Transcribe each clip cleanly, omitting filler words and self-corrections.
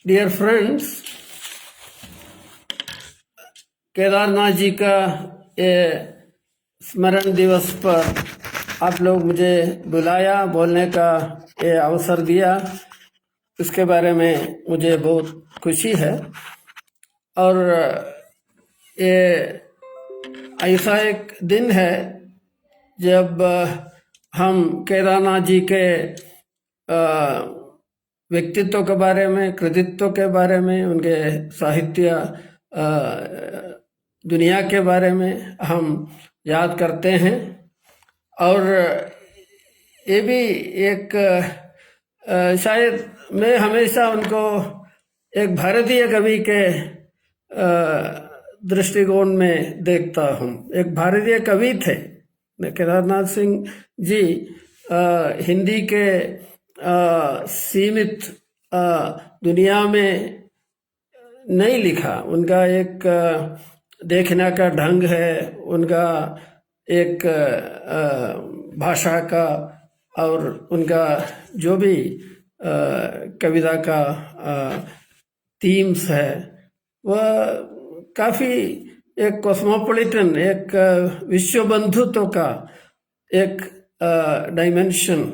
Dear friends, Kedarnath ji का ये स्मरण दिवस पर आप लोग मुझे बुलाया, बोलने का ये अवसर दिया, इसके बारे में मुझे बहुत खुशी है। और ये ऐसा एक दिन है जब हम केदारनाथ जी के व्यक्तित्व के बारे में, कृतित्व के बारे में, उनके साहित्य दुनिया के बारे में हम याद करते हैं। और ये भी एक शायद मैं हमेशा उनको एक भारतीय कवि के दृष्टिकोण में देखता हूँ। एक भारतीय कवि थे केदारनाथ सिंह जी। हिंदी के सीमित दुनिया में नहीं लिखा। उनका एक देखने का ढंग है, उनका एक भाषा का और उनका जो भी कविता का थीम्स है वह काफ़ी एक कॉस्मोपॉलिटन, एक विश्व बंधुत्व का एक डायमेंशन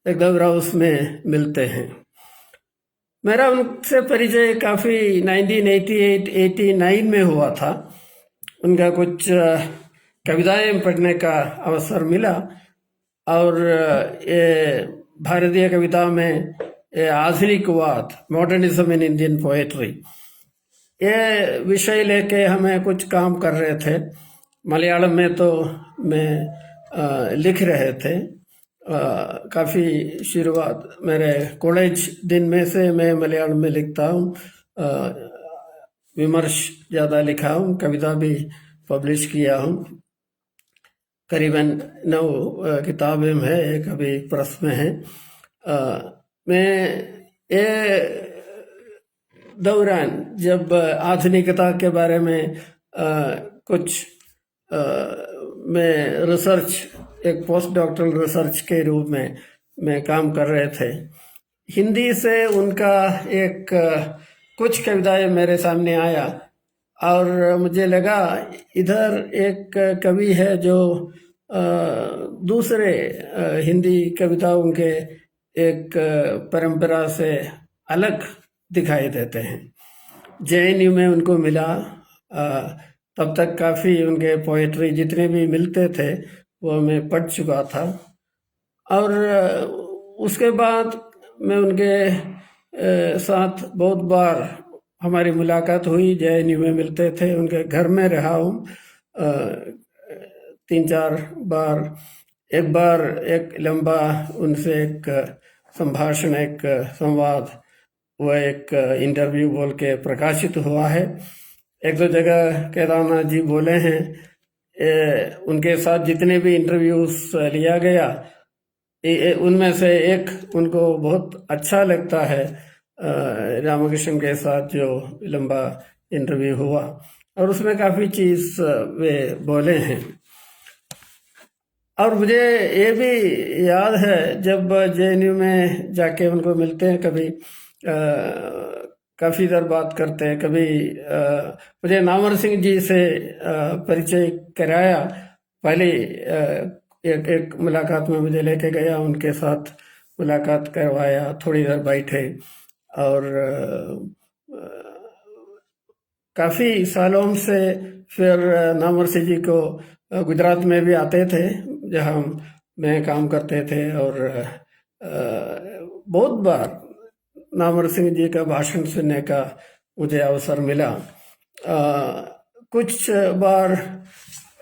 एक दौरा उसमें मिलते हैं। मेरा उनसे परिचय काफ़ी 1988-89 में हुआ था। उनका कुछ कविताएं पढ़ने का अवसर मिला और ये भारतीय कविता में आधुनिकवाद, मॉडर्निज्म इन इंडियन पोएट्री, ये विषय लेके हमें कुछ काम कर रहे थे। मलयालम में तो मैं लिख रहे थे। काफ़ी शुरुआत मेरे कॉलेज दिन में से मैं मलयालम में लिखता हूँ। विमर्श ज़्यादा लिखा हूँ, कविता भी पब्लिश किया हूँ। करीबन 9 किताबें हैं, एक अभी प्रेस में है। मैं ये दौरान जब आधुनिकता के बारे में कुछ मैं रिसर्च, एक पोस्ट डॉक्टरल रिसर्च के रूप में मैं काम कर रहे थे, हिंदी से उनका एक कुछ कविताएं मेरे सामने आया और मुझे लगा इधर एक कवि है जो दूसरे हिंदी कविताओं के एक परंपरा से अलग दिखाई देते हैं। JNU में उनको मिला। तब तक काफ़ी उनके पोएट्री जितने भी मिलते थे वो मैं पढ़ चुका था। और उसके बाद मैं उनके साथ बहुत बार हमारी मुलाकात हुई, JNU में मिलते थे, उनके घर में रहा हूँ 3-4 बार। एक बार एक लंबा उनसे एक संभाषण, एक संवाद, वह एक इंटरव्यू बोल के प्रकाशित हुआ है। 1-2 जगह केदारनाथ जी बोले हैं। उनके साथ जितने भी इंटरव्यूज लिया गया उनमें से एक उनको बहुत अच्छा लगता है, रामकृष्ण के साथ जो लंबा इंटरव्यू हुआ, और उसमें काफ़ी चीज़ वे बोले हैं। और मुझे ये भी याद है जब JNU में जाके उनको मिलते हैं, कभी काफ़ी देर बात करते हैं। कभी मुझे नामवर सिंह जी से परिचय कराया। पहले एक मुलाकात में मुझे लेके गया, उनके साथ मुलाकात करवाया, थोड़ी देर बैठे और काफ़ी सालों से फिर नामवर सिंह जी को गुजरात में भी आते थे जहाँ मैं काम करते थे, और बहुत बार नामवर सिंह जी का भाषण सुनने का मुझे अवसर मिला। कुछ बार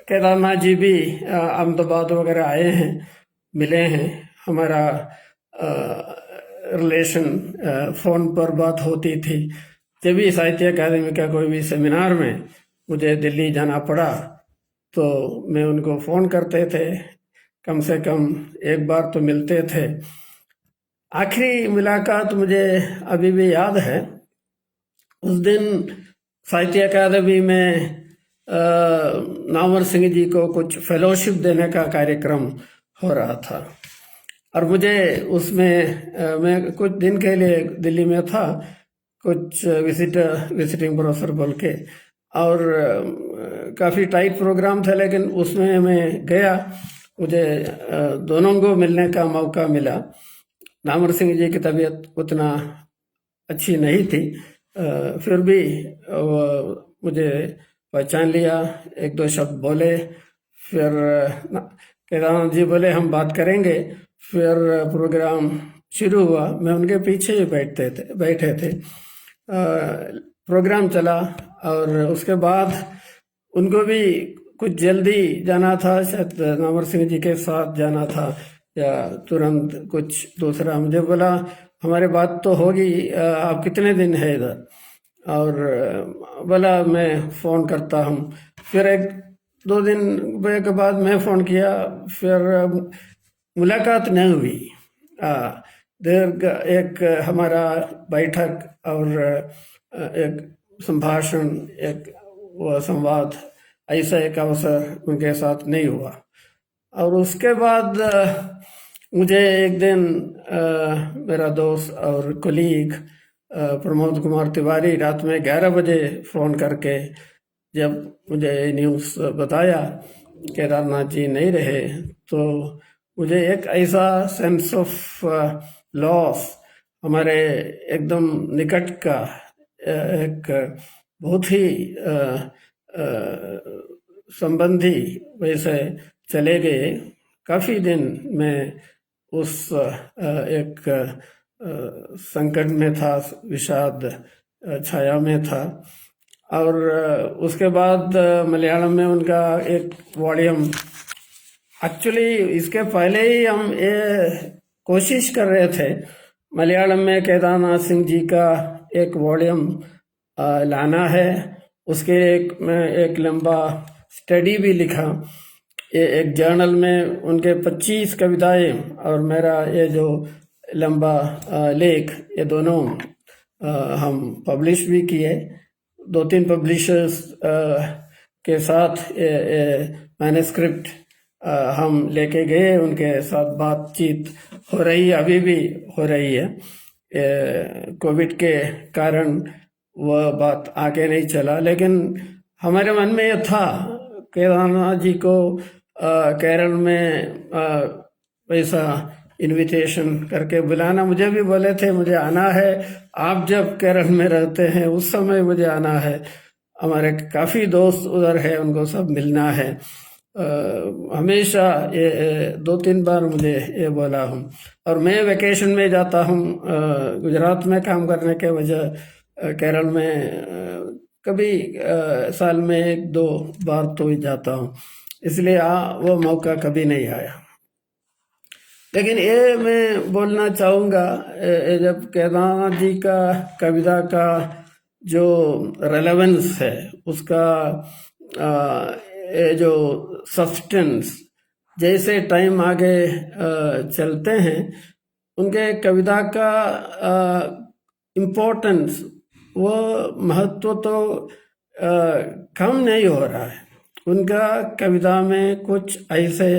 केदारनाथ जी भी अहमदाबाद वगैरह आए हैं, मिले हैं। हमारा रिलेशन फ़ोन पर बात होती थी। जब भी साहित्य अकादमी का कोई भी सेमिनार में मुझे दिल्ली जाना पड़ा तो मैं उनको फ़ोन करते थे, कम से कम एक बार तो मिलते थे। आखिरी मुलाकात मुझे अभी भी याद है। उस दिन साहित्य अकादमी में नामवर सिंह जी को कुछ फेलोशिप देने का कार्यक्रम हो रहा था और मुझे उसमें मैं कुछ दिन के लिए दिल्ली में था, कुछ विजिटिंग प्रोफेसर बोल के, और काफ़ी टाइट प्रोग्राम था, लेकिन उसमें मैं गया। मुझे दोनों को मिलने का मौका मिला। नामवर सिंह जी की तबीयत उतना अच्छी नहीं थी, फिर भी मुझे पहचान लिया, एक दो शब्द बोले। फिर केदारनाथ जी बोले हम बात करेंगे। फिर प्रोग्राम शुरू हुआ, मैं उनके पीछे ही बैठे थे। प्रोग्राम चला, और उसके बाद उनको भी कुछ जल्दी जाना था, शायद नामवर सिंह जी के साथ जाना था या तुरंत कुछ दूसरा। मुझे बोला हमारे बात तो होगी, आप कितने दिन है इधर? और बोला मैं फ़ोन करता हूँ। फिर एक दो दिन के बाद मैं फ़ोन किया, फिर मुलाकात नहीं हुई। एक हमारा बैठक और एक संभाषण, एक वो संवाद, ऐसा एक अवसर उनके साथ नहीं हुआ। और उसके बाद मुझे एक दिन मेरा दोस्त और कोलीग प्रमोद कुमार तिवारी रात में 11 बजे फ़ोन करके जब मुझे न्यूज़ बताया केदारनाथ जी नहीं रहे, तो मुझे एक ऐसा सेंस ऑफ लॉस, हमारे एकदम निकट का एक बहुत ही संबंधी वैसे चले गए। काफ़ी दिन मैं उस एक संकट में था, विषाद छाया में था। और उसके बाद मलयालम में उनका एक वॉल्यूम, एक्चुअली इसके पहले ही हम ये कोशिश कर रहे थे मलयालम में केदारनाथ सिंह जी का एक वॉल्यूम लाना है। उसके मैं एक लंबा स्टडी भी लिखा, ये एक जर्नल में उनके 25 कविताएं और मेरा ये जो लंबा लेख, ये दोनों हम पब्लिश भी किए। 2-3 पब्लिशर्स के साथ मैन्युस्क्रिप्ट हम लेके गए, उनके साथ बातचीत हो रही है, अभी भी हो रही है। कोविड के कारण वह बात आगे नहीं चला, लेकिन हमारे मन में यह था केदारनाथ जी को केरल में वैसा इनविटेशन करके बुलाना। मुझे भी बोले थे मुझे आना है, आप जब केरल में रहते हैं उस समय मुझे आना है, हमारे काफ़ी दोस्त उधर है, उनको सब मिलना है। हमेशा ये 2-3 बार मुझे ये बोला हूँ। और मैं वेकेशन में जाता हूँ गुजरात में काम करने के वजह, केरल में कभी साल में 1-2 बार तो ही जाता हूँ, इसलिए वो मौका कभी नहीं आया। लेकिन ये मैं बोलना चाहूँगा, जब केदारनाथ जी का कविता का जो रेलेवेंस है, उसका ये जो सब्सटेंस, जैसे टाइम आगे चलते हैं उनके कविता का इम्पोर्टेंस, वो महत्व तो कम नहीं हो रहा है। उनका कविता में कुछ ऐसे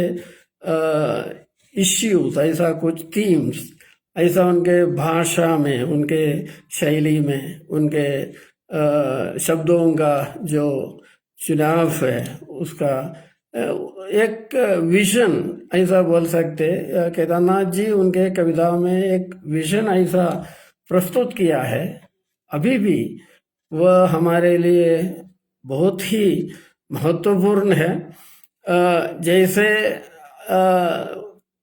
इश्यूज, ऐसा कुछ थीम्स, ऐसा उनके भाषा में, उनके शैली में, उनके शब्दों का जो चुनाव है, उसका एक विजन ऐसा बोल सकते। केदारनाथ जी उनके कविताओं में एक विजन ऐसा प्रस्तुत किया है, अभी भी वह हमारे लिए बहुत ही महत्वपूर्ण है। जैसे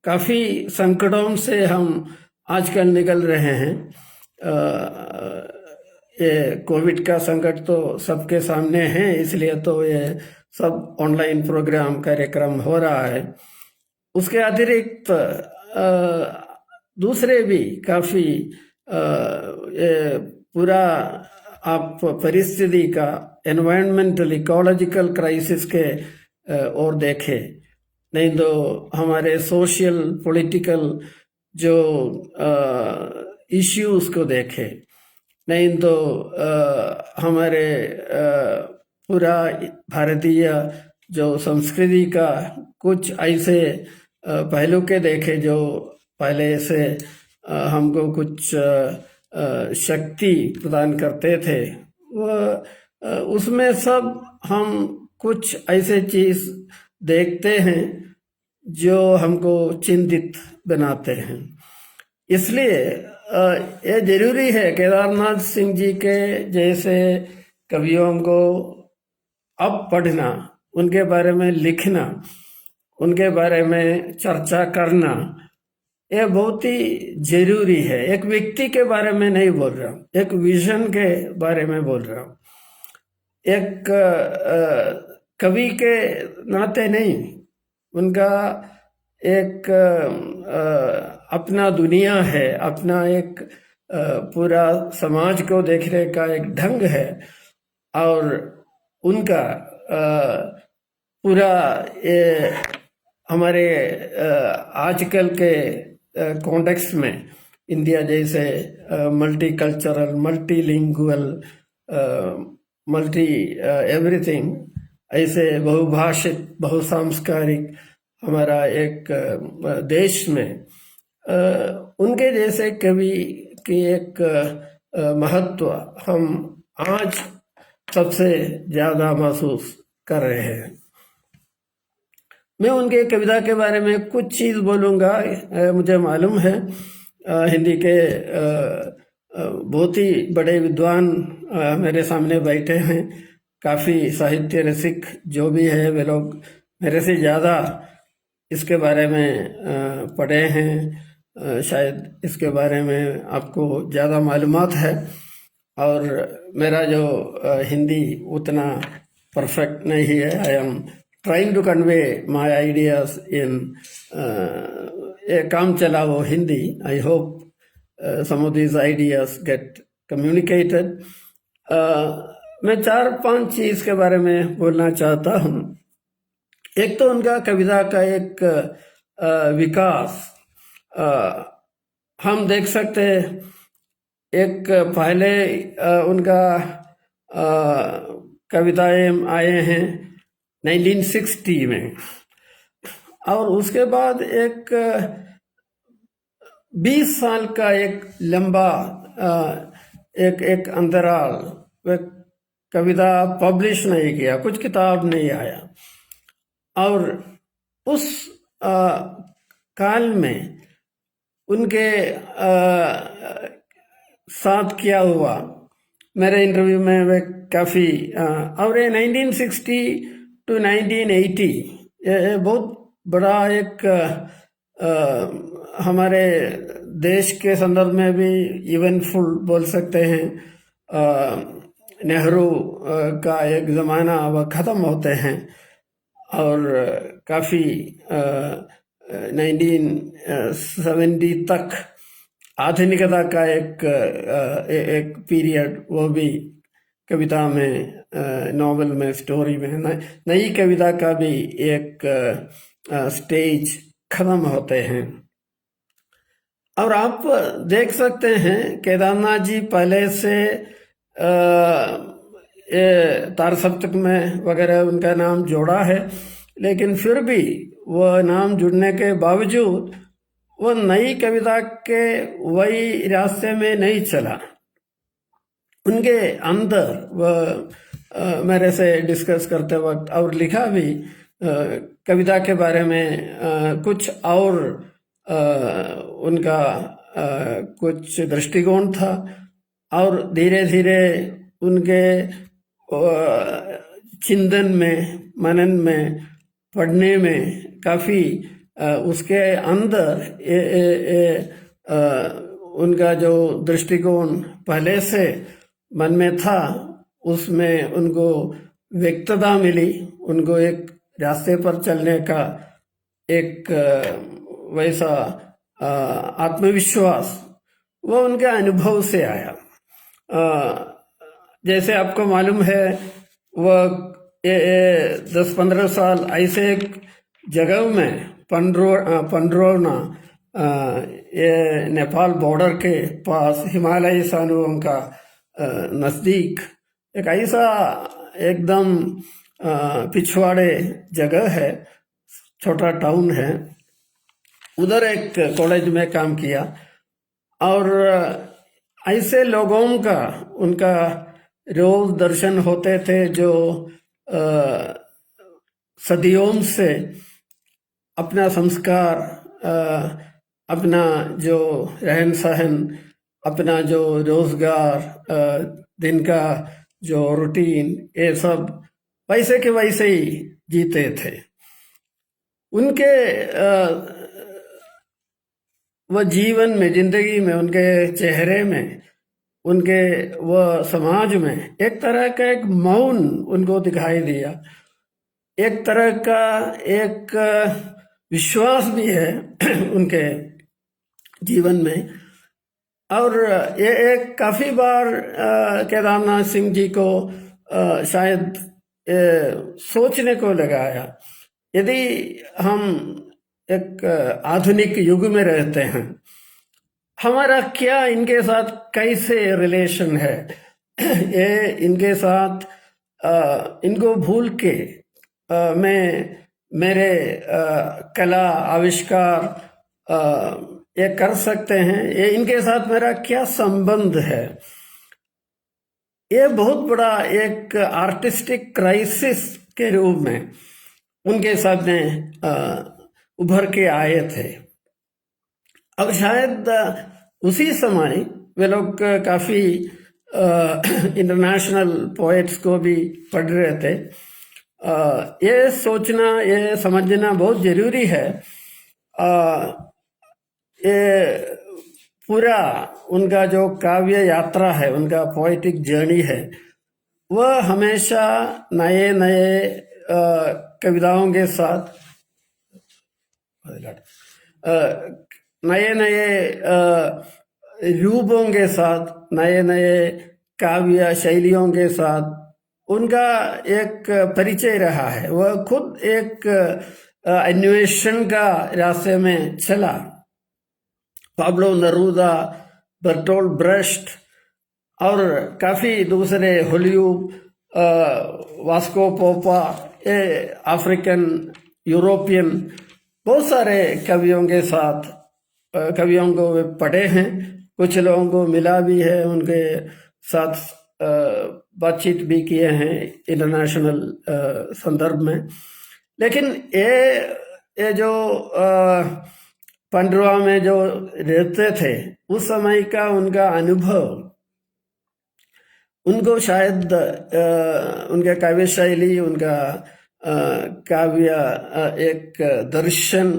काफ़ी संकटों से हम आजकल निकल रहे हैं। ये कोविड का संकट तो सबके सामने है, इसलिए तो ये सब ऑनलाइन प्रोग्राम कार्यक्रम हो रहा है। उसके अतिरिक्त दूसरे भी काफ़ी पूरा आप परिस्थिति का एनवायरमेंटल इकोलॉजिकल क्राइसिस के और देखें, नहीं तो हमारे सोशल पॉलिटिकल जो इश्यूज को देखें, नहीं तो हमारे पूरा भारतीय जो संस्कृति का कुछ ऐसे पहलू के देखे जो पहले से हमको कुछ शक्ति प्रदान करते थे, उसमें सब हम कुछ ऐसे चीज देखते हैं जो हमको चिंतित बनाते हैं। इसलिए ये जरूरी है केदारनाथ सिंह जी के जैसे कवियों को अब पढ़ना, उनके बारे में लिखना, उनके बारे में चर्चा करना, ये बहुत ही जरूरी है। एक व्यक्ति के बारे में नहीं बोल रहा हूँ, एक विजन के बारे में बोल रहा हूँ। एक कवि के नाते नहीं, उनका एक अपना दुनिया है, अपना एक पूरा समाज को देखने का एक ढंग है, और उनका पूरा ये हमारे आजकल के कॉन्टेक्स्ट में इंडिया जैसे मल्टीकल्चरल, मल्टीलिंगुअल, मल्टी एवरीथिंग, ऐसे बहुभाषिक, बहुसांस्कारिक हमारा एक देश में उनके जैसे कवि की एक महत्व हम आज सबसे ज्यादा महसूस कर रहे हैं। मैं उनके कविता के बारे में कुछ चीज बोलूंगा। मुझे मालूम है हिंदी के बहुत ही बड़े विद्वान मेरे सामने बैठे हैं, काफी साहित्य रसिक जो भी है, वे लोग मेरे से ज्यादा इसके बारे में पढ़े हैं, शायद इसके बारे में आपको ज़्यादा मालूमात है, और मेरा जो हिंदी उतना परफेक्ट नहीं है। I am trying to convey my ideas in a काम चलाओ Hindi. I hope some of these ideas get communicated. मैं 4-5 चीज के बारे में बोलना चाहता हूँ। एक तो उनका कविता का एक विकास हम देख सकते हैं। एक पहले उनका कविताएं आए हैं 1960 में, और उसके बाद एक 20 साल का एक लंबा एक अंतराल, वे कविता पब्लिश नहीं किया, कुछ किताब नहीं आया। और उस काल में उनके साथ क्या हुआ, मेरे इंटरव्यू में वे काफी और ये 1960 to 1980 ये बहुत बड़ा एक हमारे देश के संदर्भ में भी इवेंटफुल बोल सकते हैं। नेहरू का एक जमाना वह खत्म होते हैं, और काफी 1970 तक आधुनिकता का एक पीरियड, वो भी कविता में, नॉवेल में, स्टोरी में, नई कविता का भी एक स्टेज खत्म होते हैं। और आप देख सकते हैं केदारनाथ जी पहले से तार सप्तक में वगैरह उनका नाम जोड़ा है, लेकिन फिर भी वह नाम जुड़ने के बावजूद वो नई कविता के वही रास्ते में नहीं चला। उनके अंदर वह मेरे से डिस्कस करते वक्त और लिखा भी कविता के बारे में कुछ और उनका कुछ दृष्टिकोण था, और धीरे धीरे उनके चिंतन में, मनन में, पढ़ने में काफी उसके अंदर उनका जो दृष्टिकोण पहले से मन में था, उसमें उनको व्यक्तता मिली, उनको एक रास्ते पर चलने का एक वैसा आत्मविश्वास वो उनके अनुभव से आया। जैसे आपको मालूम है, वह 10-15 साल ऐसे एक जगह में पंडरोना, ये नेपाल बॉर्डर के पास हिमालयी सानुओं का नजदीक एक ऐसा एकदम पिछवाड़े जगह है, छोटा टाउन है, उधर एक कॉलेज में काम किया। और ऐसे लोगों का उनका रोज दर्शन होते थे जो सदियों से अपना संस्कार, अपना जो रहन सहन, अपना जो रोजगार, दिन का जो रूटीन, ये सब वैसे के वैसे ही जीते थे। उनके वह जीवन में, जिंदगी में, उनके चेहरे में, उनके वह समाज में एक तरह का एक मौन उनको दिखाई दिया। एक तरह का एक विश्वास भी है उनके जीवन में। और ये एक काफी बार केदारनाथ सिंह जी को शायद सोचने को लगाया, यदि हम एक आधुनिक युग में रहते हैं, हमारा क्या इनके साथ कैसे रिलेशन है। ये इनके साथ इनको भूल के मैं मेरे कला आविष्कार ये कर सकते हैं, ये इनके साथ मेरा क्या संबंध है। ये बहुत बड़ा एक आर्टिस्टिक क्राइसिस के रूप में उनके सामने उभर के आए थे। अब शायद उसी समय वे लोग काफी इंटरनेशनल पोएट्स को भी पढ़ रहे थे। ये सोचना, ये समझना बहुत जरूरी है। ये पूरा उनका जो काव्य यात्रा है, उनका पोएटिक जर्नी है, वह हमेशा नए नए कविताओं के साथ, नए नए रूपों के साथ, नए नए काव्य शैलियों के साथ उनका एक परिचय रहा है। वह खुद एक अन्वेषण का रास्ते में चला। पाब्लो नेरूदा, बर्टोल्ड ब्रेश्ट और काफी दूसरे, होलियूब, वास्को पोपा, ये अफ्रीकन, यूरोपियन बहुत सारे कवियों के साथ, कवियों को वे पढ़े हैं, कुछ लोगों को मिला भी है, उनके साथ बातचीत भी किए हैं इंटरनेशनल संदर्भ में। लेकिन ये जो पंडरवा में जो रहते थे, उस समय का उनका अनुभव उनको शायद उनका काव्य शैली, उनका काव्य एक दर्शन,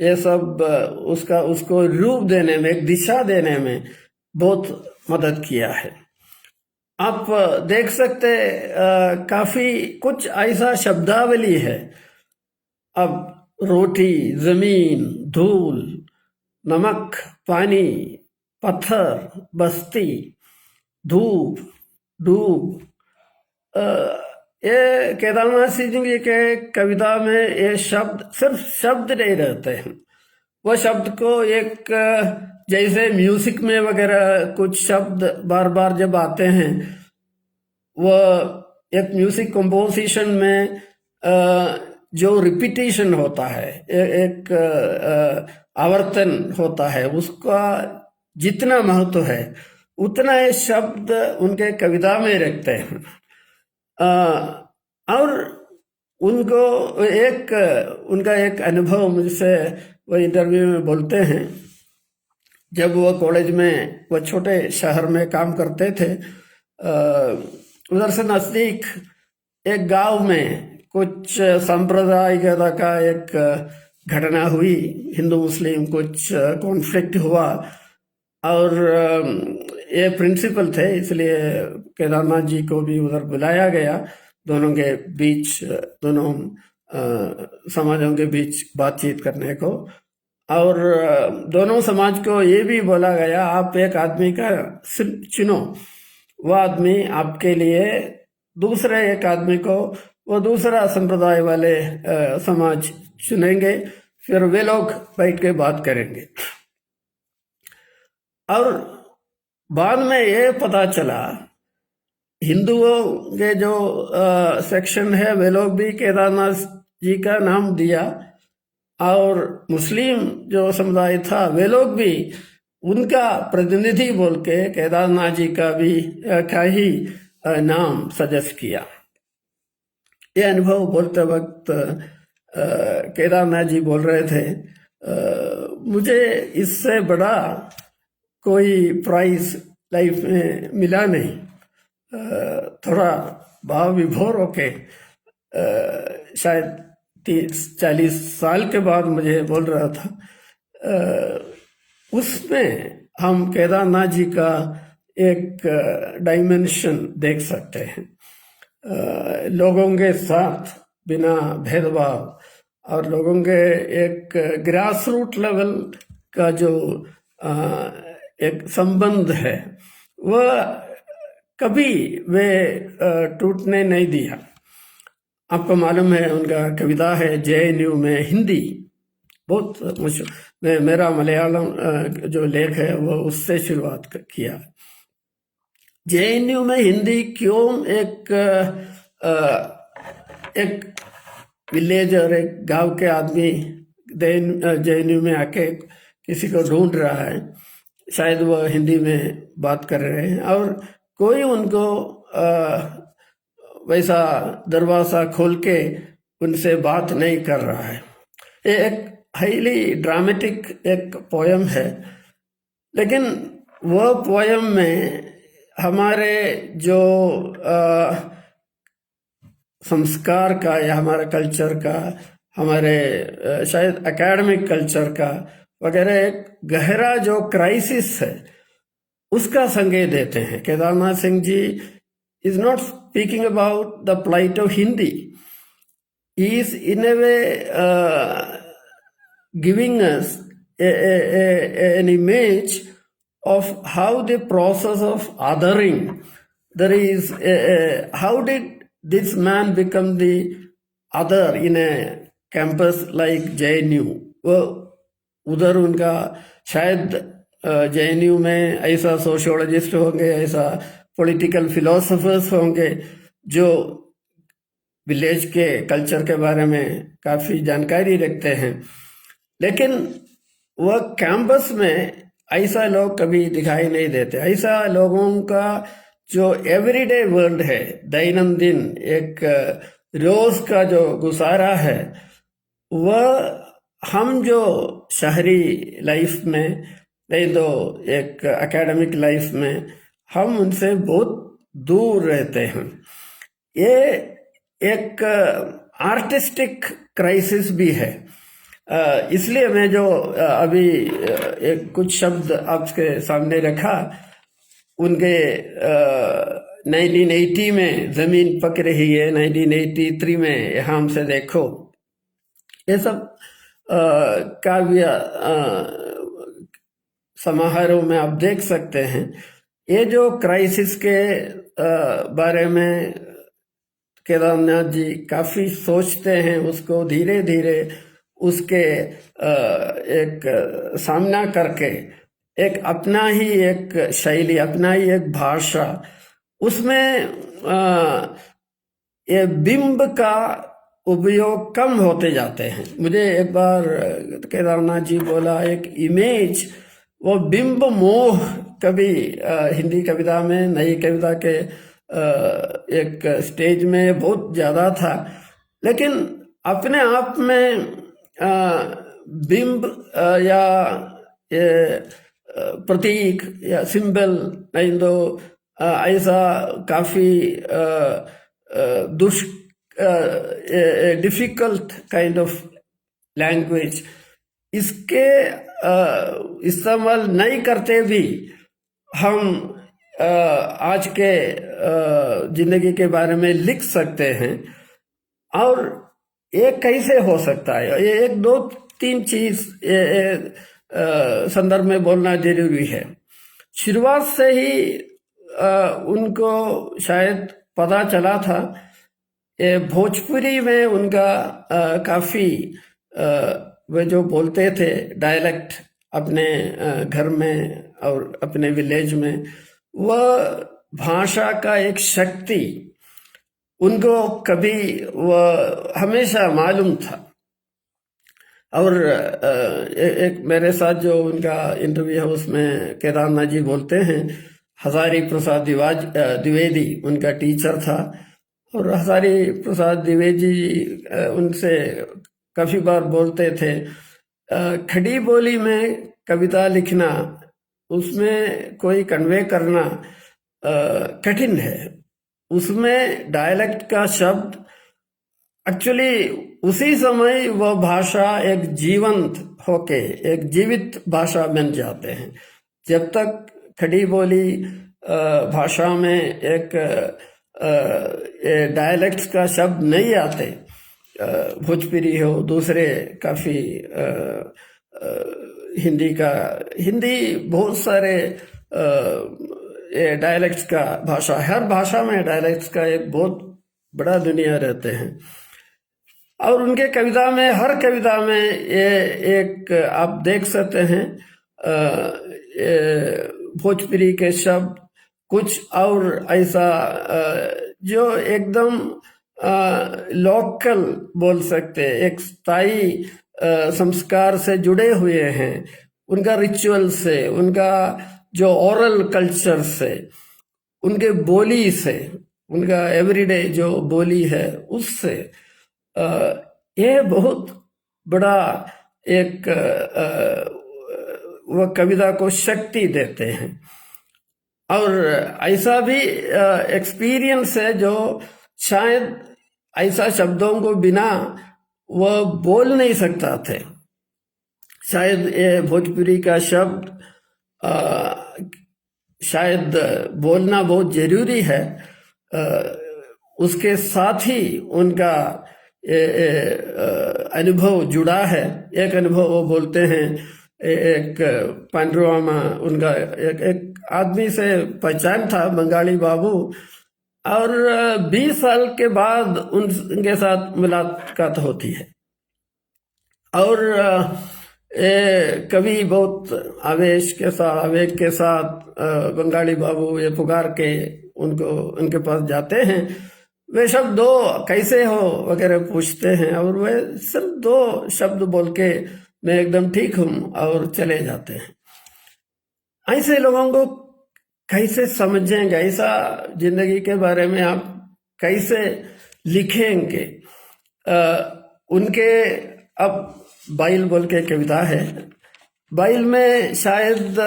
ये सब उसको रूप देने में, एक दिशा देने में बहुत मदद किया है। आप देख सकते काफी कुछ ऐसा शब्दावली है। अब रोटी, जमीन, धूल, नमक, पानी, पत्थर, बस्ती, धूप, डूब, ये केदारनाथ सिंह जी के कविता में ये शब्द सिर्फ शब्द नहीं रहते हैं। वह शब्द को एक, जैसे म्यूजिक में वगैरह कुछ शब्द बार बार जब आते हैं, वह एक म्यूजिक कंपोजिशन में जो रिपीटिशन होता है, एक आवर्तन होता है, उसका जितना महत्व है उतना ये शब्द उनके कविता में रखते हैं। और उनको उनका एक अनुभव मुझसे वो इंटरव्यू में बोलते हैं, जब वो कॉलेज में, वो छोटे शहर में काम करते थे, उधर से नजदीक एक गांव में कुछ सांप्रदायिकता का एक घटना हुई, हिंदू मुस्लिम कुछ कॉन्फ्लिक्ट हुआ, और ये प्रिंसिपल थे, इसलिए केदारनाथ जी को भी उधर बुलाया गया, दोनों के बीच, दोनों समाजों के बीच बातचीत करने को। और दोनों समाज को ये भी बोला गया, आप एक आदमी का चुनो, वह आदमी आपके लिए दूसरे एक आदमी को, वो दूसरा संप्रदाय वाले समाज चुनेंगे, फिर वे लोग बैठ के बात करेंगे। और बाद में ये पता चला, हिंदुओं के जो सेक्शन है, वे लोग भी केदारनाथ जी का नाम दिया, और मुस्लिम जो समुदाय था, वे लोग भी उनका प्रतिनिधि बोल के केदारनाथ जी का ही नाम सजेस्ट किया। ये अनुभव बोलते वक्त केदारनाथ जी बोल रहे थे, मुझे इससे बड़ा कोई प्राइज लाइफ में मिला नहीं। थोड़ा भाव विभोर होके शायद 30-40 साल के बाद मुझे बोल रहा था, उसमें हम केदारनाथ जी का एक डायमेंशन देख सकते हैं। लोगों के साथ बिना भेदभाव और लोगों के एक ग्रास रूट लेवल का जो एक संबंध है वह कभी वे टूटने नहीं दिया। आपको मालूम है उनका कविता है JNU में, हिंदी बहुत मशहूर, मेरा मलयालम जो लेख है वो उससे शुरुआत किया। JNU में हिंदी क्यों? एक विलेज और एक गांव के आदमी JNU में आके किसी को ढूंढ रहा है, शायद वो हिंदी में बात कर रहे हैं और कोई उनको वैसा दरवाजा खोल के उनसे बात नहीं कर रहा है। ये एक हाईली ड्रामेटिक एक पोयम है, लेकिन वह पोयम में हमारे जो संस्कार का या हमारे कल्चर का, हमारे शायद एकेडमिक कल्चर का वगैरह एक गहरा जो क्राइसिस है उसका संकेत देते हैं। Kedarnath Singh ji is not speaking about the plight of Hindi. He is in a way giving us an image of how the process of othering, there is how did this man become the other in a campus like JNU? वो उधर उनका शायद JNU में ऐसा sociologist होंगे, ऐसा political philosophers होंगे जो विलेज के कल्चर के बारे में काफ़ी जानकारी रखते हैं, लेकिन वह कैंपस में ऐसा लोग कभी दिखाई नहीं देते। ऐसा लोगों का जो एवरीडे वर्ल्ड है, दैनंदिन एक रोज का जो गुजारा है, वह हम जो शहरी लाइफ में नहीं तो एक एकेडमिक लाइफ में हम उनसे बहुत दूर रहते हैं। ये एक आर्टिस्टिक क्राइसिस भी है। इसलिए मैं जो अभी एक कुछ शब्द आपके सामने रखा, उनके 1980 में जमीन पक रही है, 1983 में यहाँ हमसे देखो, ये सब काव्य समारोह में आप देख सकते हैं। ये जो क्राइसिस के बारे में केदारनाथ जी काफ़ी सोचते हैं, उसको धीरे धीरे उसके एक सामना करके एक अपना ही एक शैली, अपना ही एक भाषा, उसमें ये बिंब का उपयोग कम होते जाते हैं। मुझे एक बार केदारनाथ जी बोला, एक इमेज, वो बिंब मोह कभी हिंदी कविता में, नई कविता के एक स्टेज में बहुत ज़्यादा था, लेकिन अपने आप में बिंब या प्रतीक या सिंबल नहीं तो ऐसा काफ़ी डिफिकल्ट काइंड ऑफ लैंग्वेज, इसके इस्तेमाल नहीं करते भी हम आज के जिंदगी के बारे में लिख सकते हैं। और ये कैसे हो सकता है, ये एक दो तीन चीज संदर्भ में बोलना जरूरी है। शुरुआत से ही उनको शायद पता चला था, ये भोजपुरी में उनका काफ़ी वे जो बोलते थे डायलेक्ट अपने घर में और अपने विलेज में, वह भाषा का एक शक्ति उनको कभी वह हमेशा मालूम था। और एक मेरे साथ जो उनका इंटरव्यू है उसमें केदारनाथ जी बोलते हैं, हजारी प्रसाद द्विवेदी उनका टीचर था, और हजारी प्रसाद द्विवेदी उनसे काफी बार बोलते थे, खड़ी बोली में कविता लिखना, उसमें कोई कन्वे करना कठिन है। उसमें डायलेक्ट का शब्द एक्चुअली उसी समय वह भाषा एक जीवंत होके एक जीवित भाषा बन जाते हैं। जब तक खड़ी बोली भाषा में एक डायलेक्ट्स का शब्द नहीं आते, भोजपुरी हो, दूसरे काफी हिंदी बहुत सारे डायलेक्ट्स का भाषा, हर भाषा में डायलेक्ट्स का एक बहुत बड़ा दुनिया रहते हैं। और उनके कविता में, हर कविता में ये एक आप देख सकते हैं भोजपुरी के शब्द कुछ और ऐसा जो एकदम लोकल बोल सकते, एक स्थायी संस्कार से जुड़े हुए हैं, उनका रिचुअल से, उनका जो ओरल कल्चर से, उनके बोली से, उनका एवरीडे जो बोली है उससे ये बहुत बड़ा एक वह कविता को शक्ति देते हैं। और ऐसा भी एक्सपीरियंस है जो शायद ऐसा शब्दों को बिना वह बोल नहीं सकता थे। शायद ये भोजपुरी का शब्द शायद बोलना बहुत जरूरी है, उसके साथ ही उनका अनुभव जुड़ा है। एक अनुभव वो बोलते हैं, एक पांडुआमा उनका एक आदमी से पहचान था, बंगाली बाबू, और 20 साल के बाद उनके साथ मुलाकात होती है, और कवि बहुत आवेग के साथ बंगाली बाबू ये पुकार के उनके पास जाते हैं। वे शब्द दो कैसे हो वगैरह पूछते हैं, और वे सिर्फ 2 शब्द बोल के मैं एकदम ठीक हूं और चले जाते हैं। ऐसे लोगों को कैसे समझेंगे, ऐसा जिंदगी के बारे में आप कैसे लिखेंगे? उनके अब बाइल बोल के कविता है, बाइल में शायद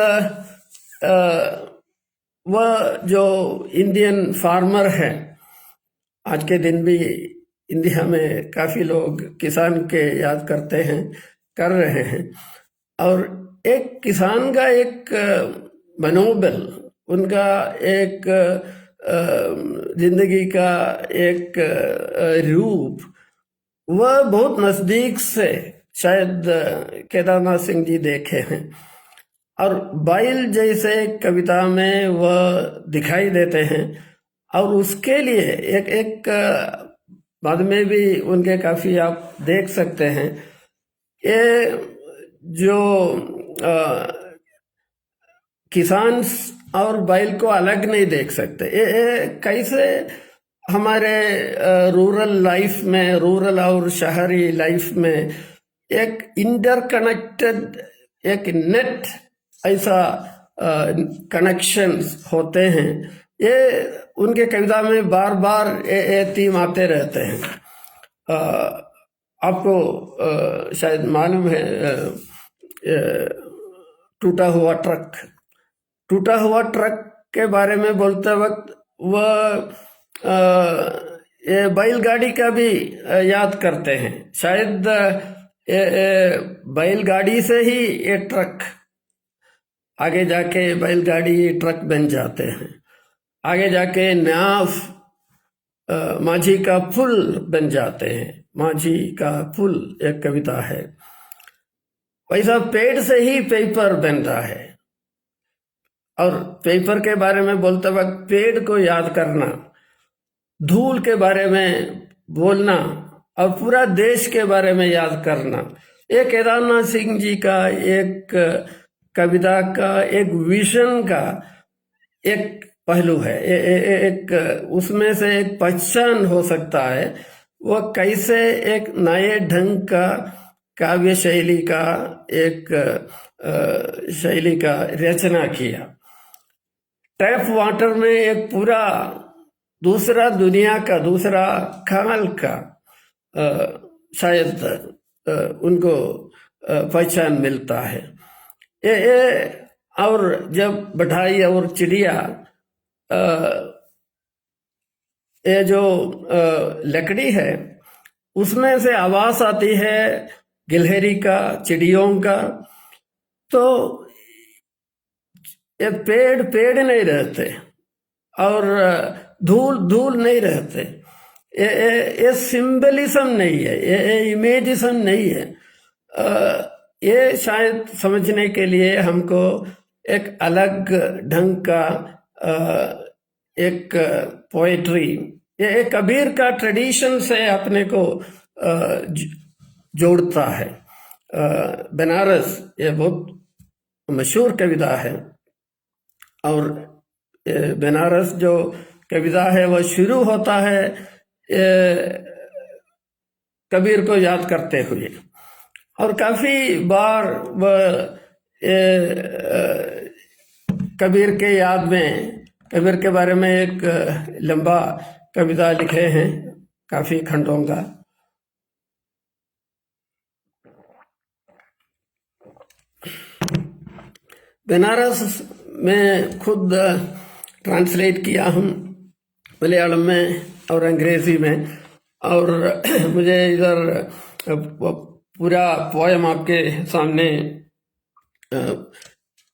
वह जो इंडियन फार्मर है, आज के दिन भी इंडिया में काफी लोग किसान के याद करते हैं, कर रहे हैं, और एक किसान का एक मनोबल, उनका एक जिंदगी का एक रूप, वह बहुत नजदीक से शायद केदारनाथ सिंह जी देखे हैं, और बाइल जैसे कविता में वह दिखाई देते हैं। और उसके लिए एक बाद में भी उनके काफी आप देख सकते हैं, ये जो किसान और बैल को अलग नहीं देख सकते, ये कैसे हमारे रूरल लाइफ में, रूरल और शहरी लाइफ में एक इंटरकनेक्टेड एक नेट ऐसा कनेक्शंस होते हैं। ये उनके कविता में बार बार ये थीम आते रहते हैं। आपको शायद मालूम है टूटा हुआ ट्रक के बारे में बोलते वक्त वह ये बैलगाड़ी का भी याद करते हैं। शायद बैलगाड़ी से ही ये ट्रक आगे जाके बैलगाड़ी ट्रक बन जाते हैं, आगे जाके नाव माझी का पुल बन जाते हैं। माझी का पुल एक कविता है। वैसा पेड़ से ही पेपर बनता है, और पेपर के बारे में बोलते वक्त पेड़ को याद करना, धूल के बारे में बोलना, और पूरा देश के बारे में याद करना, ये केदारनाथ सिंह जी का एक कविता का एक विजन का एक पहलू है। एक उसमें से एक पहचान हो सकता है, वो कैसे एक नए ढंग का काव्य शैली का एक शैली का रचना किया। टैप वाटर में एक पूरा दूसरा दुनिया का, दूसरा काल का शायद उनको पहचान मिलता है। ये और जब बढ़ाई और चिड़िया, ये जो लकड़ी है उसमें से आवाज आती है गिलहरी का, चिड़ियों का, तो ये पेड़ पेड़ नहीं रहते और धूल धूल नहीं रहते। ये सिंबलिज्म नहीं है, ये इमेजिज्म नहीं है। ये शायद समझने के लिए हमको एक अलग ढंग का एक पोएट्री, ये कबीर का ट्रेडिशन से अपने को जोड़ता है। बनारस ये बहुत मशहूर कविता है और बनारस जो कविता है वह शुरू होता है कबीर को याद करते हुए, और काफी बार वह कबीर के याद में, कबीर के बारे में एक लंबा कविता लिखे हैं, काफी खंडों का। बनारस में खुद ट्रांसलेट किया हूँ मलयालम में और अंग्रेजी में, और मुझे इधर पूरा पोयम आपके सामने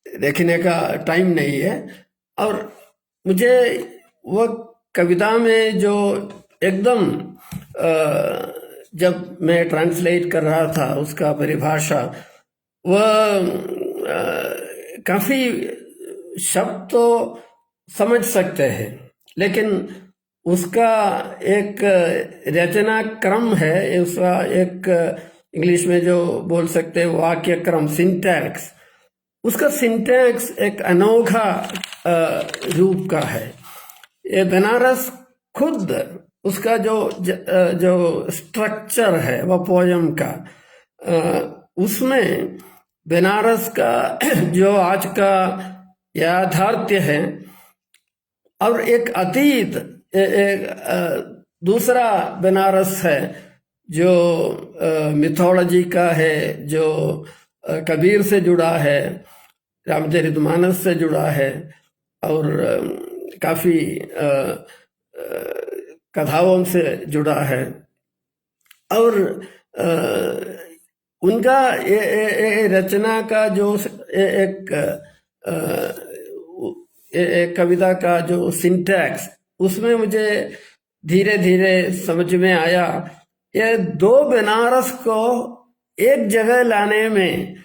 देखने का टाइम नहीं है। और मुझे वो कविता में जो एकदम जब मैं ट्रांसलेट कर रहा था उसका परिभाषा, वह काफी शब्द तो समझ सकते हैं, लेकिन उसका एक रचना क्रम है, उसका एक इंग्लिश में जो बोल सकते हैं वाक्य क्रम, सिंटैक्स, उसका सिंटैक्स एक अनोखा रूप का है। ये बनारस खुद उसका जो स्ट्रक्चर है वह पोयम का, उसमें बनारस का जो आज का याथार्थ्य है और एक अतीत, एक दूसरा बनारस है जो मिथोलॉजी का है, जो कबीर से जुड़ा है, रामचरितमानस से जुड़ा है और काफी कथाओं से जुड़ा है। और उनका ये रचना का जो एक कविता का जो सिंटैक्स, उसमें मुझे धीरे धीरे समझ में आया ये दो बनारस को एक जगह लाने में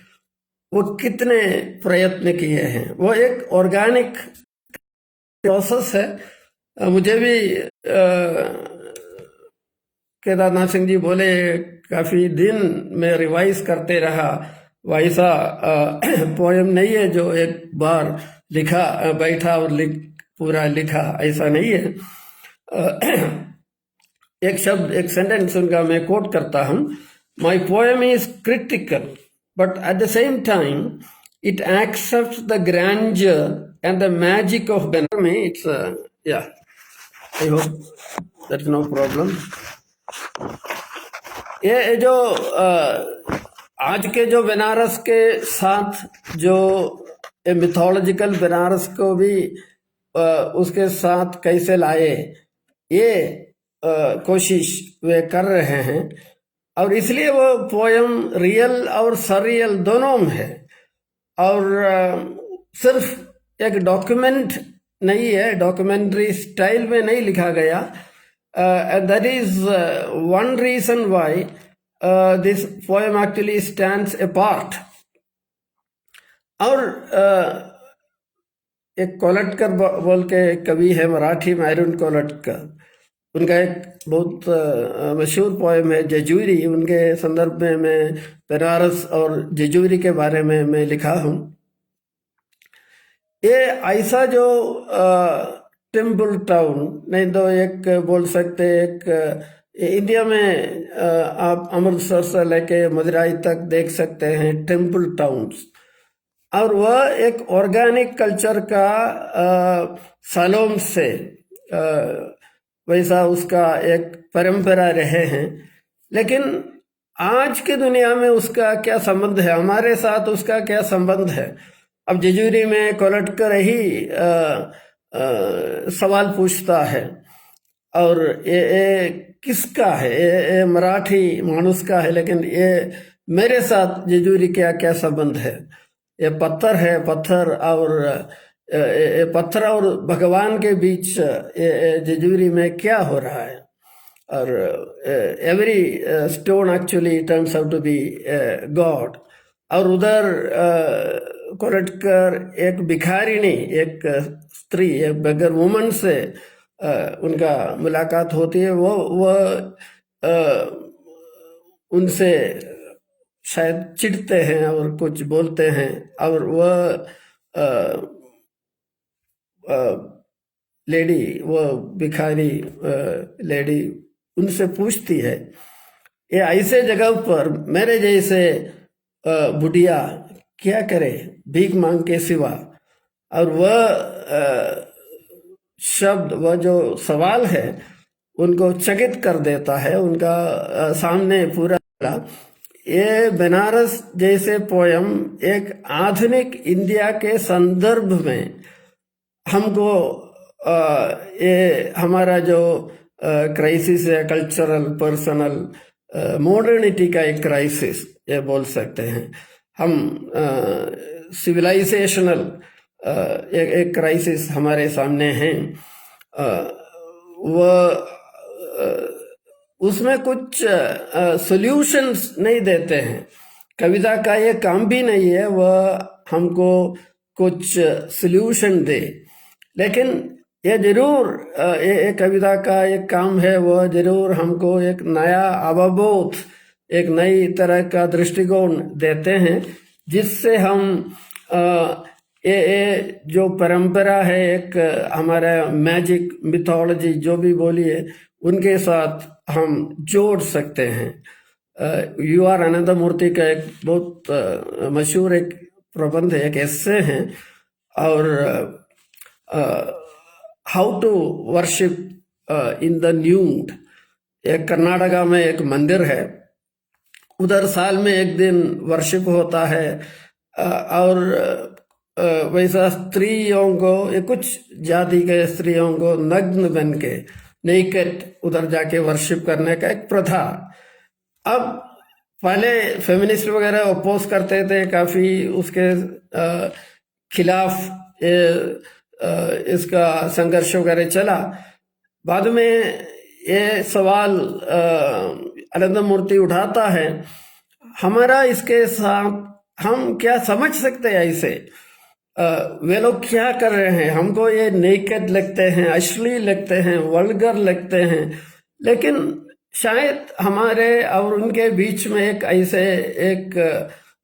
वो कितने प्रयत्न किए हैं। वो एक ऑर्गेनिक प्रोसेस है। मुझे भी केदारनाथ सिंह जी बोले काफी दिन में रिवाइज करते रहा, वैसा पोएम नहीं है जो एक बार लिखा बैठा और पूरा लिखा, ऐसा नहीं है। एक शब्द, एक सेंटेंस उनका मैं कोट करता हूं, my poem is critical but at the same time it accepts the grandeur and the magic of Benami. It's yeah, I hope that's no problem. ये जो आज के जो बनारस के साथ जो मिथोलॉजिकल बनारस को भी उसके साथ कैसे लाए, ये कोशिश वे कर रहे हैं, और इसलिए वो पोयम रियल और सरियल दोनों में है। और सिर्फ एक डॉक्यूमेंट नहीं है, डॉक्यूमेंट्री स्टाइल में नहीं लिखा गया। That is one reason why this poem actually stands apart. और एक कोलटकर बोल के कवि है मराठी, मैरून कोलटकर, उनका एक बहुत मशहूर पोएम है जेजूरी। उनके संदर्भ में मैं बनारस और जेजूरी के बारे में मैं लिखा हूँ। ये ऐसा जो टेम्पल टाउन नहीं तो एक बोल सकते एक इंडिया में आप अमृतसर से लेके मदुरई तक देख सकते हैं टेम्पल टाउन्स, और वह एक ऑर्गेनिक कल्चर का सालों से वैसा उसका एक परंपरा रहे हैं। लेकिन आज की दुनिया में उसका क्या संबंध है, हमारे साथ उसका क्या संबंध है? अब जेजूरी में कोलटकर ही सवाल पूछता है, और ये किसका है? ये मराठी मानुस का है, लेकिन ये मेरे साथ जेजूरी क्या क्या संबंध है? ये पत्थर है, पत्थर और भगवान के बीच ये जेजूरी में क्या हो रहा है? और every stone actually turns out to be God. और उधर कोलटकर एक भिखारिणी, एक स्त्री, एक बेगर वुमन से उनका मुलाकात होती है। वो उनसे शायद चिढ़ते हैं और कुछ बोलते हैं, और वह लेडी, वो भिखारी लेडी उनसे पूछती है, ये ऐसे जगह पर मेरे जैसे बुढ़िया क्या करे भीख मांग के सिवा? और वह शब्द, वह जो सवाल है उनको चकित कर देता है। उनका सामने पूरा ये बनारस जैसे पोयम एक आधुनिक इंडिया के संदर्भ में हमको ये हमारा जो क्राइसिस है, कल्चरल पर्सनल मॉडर्निटी का एक क्राइसिस ये बोल सकते हैं हम। सिविलाइजेशनल एक क्राइसिस हमारे सामने है। वह उसमें कुछ सॉल्यूशंस नहीं देते हैं। कविता का ये काम भी नहीं है वह हमको कुछ सॉल्यूशन दे, लेकिन ये जरूर ये कविता का एक काम है, वह जरूर हमको एक नया अवबोध, एक नई तरह का दृष्टिकोण देते हैं, जिससे हम ये जो परंपरा है, एक हमारा मैजिक मिथोलॉजी जो भी बोलिए, उनके साथ हम जोड़ सकते हैं। यू आर अनंतमूर्ति का एक बहुत मशहूर एक प्रबंध है, एक एस्से है, और how to worship in the nude. एक कर्नाटका में एक मंदिर है, उधर साल में एक दिन वर्शिप होता है, और वैसा स्त्रियों को, कुछ जाति के स्त्रियों को नग्न बन के नेकेड उधर जाके वर्शिप करने का एक प्रथा। अब पहले फेमिनिस्ट वगैरह अपोज करते थे, काफी उसके खिलाफ इसका संघर्ष वगैरह चला। बाद में ये सवाल अनंतमूर्ति उठाता है, हमारा इसके साथ हम क्या समझ सकते हैं? ऐसे वे लोग क्या कर रहे हैं? हमको ये नेकेड लगते हैं, अश्लील लगते हैं, वल्गर लगते हैं, लेकिन शायद हमारे और उनके बीच में एक ऐसे एक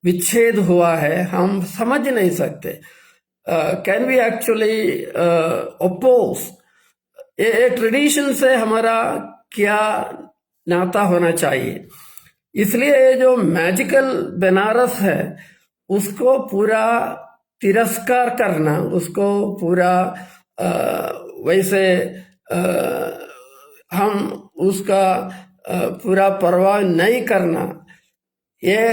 विच्छेद हुआ है, हम समझ नहीं सकते। Can we actually oppose? ये ट्रेडिशन से हमारा क्या नाता होना चाहिए? इसलिए ये जो मैजिकल बनारस है उसको पूरा तिरस्कार करना, उसको पूरा वैसे हम उसका पूरा परवाह नहीं करना, ये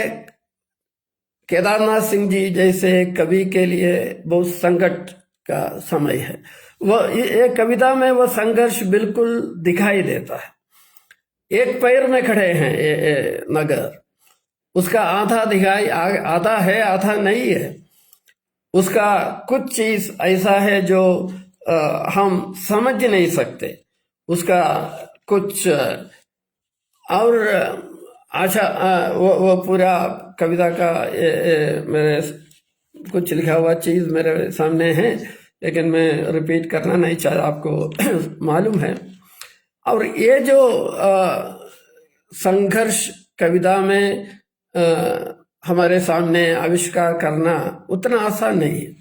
केदारनाथ सिंह जी जैसे कवि के लिए बहुत संकट का समय है। वह ये कविता में वह संघर्ष बिल्कुल दिखाई देता है। एक पैर में खड़े हैं ये नगर, उसका आधा दिखाई, आधा है आधा नहीं है। उसका कुछ चीज ऐसा है जो हम समझ नहीं सकते, उसका कुछ और अच्छा वो पूरा कविता का मेरे कुछ लिखा हुआ चीज मेरे सामने है, लेकिन मैं रिपीट करना नहीं चाहता, आपको मालूम है। और ये जो संघर्ष कविता में हमारे सामने आविष्कार करना उतना आसान नहीं है।